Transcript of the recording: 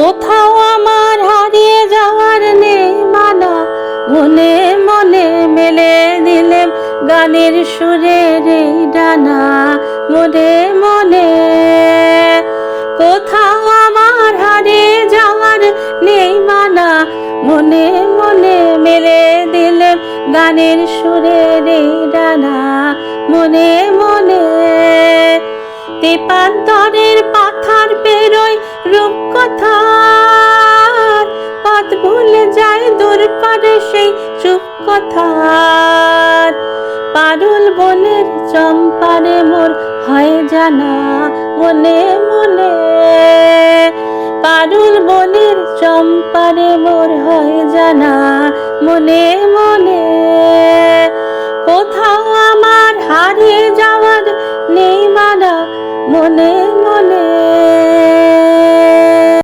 কোথাও আমার হারিয়ে যাওয়ার নেই মানা, মনে মনে মেলে দিলেম গানের সুরের এই ডানা। মনে মনে কোথাও আমার হারিয়ে যাওয়ার নেই মানা, মনে মনে মেলে দিলেম গানের সুরের এই ডানা। মনে মনে তেপান্তরের পাথার পেরোয় রূপকথার পথ ভুলে যায় দূর পারে সেই চুপ কথার। পারুল বনের চম্পারে মোর হয় জানা, মনে মনে পারুল বনের চম্পারে মোর হয় জানা। মনে মনে কোথাও আমার হারিয়ে যাওয়ার নেই মানা,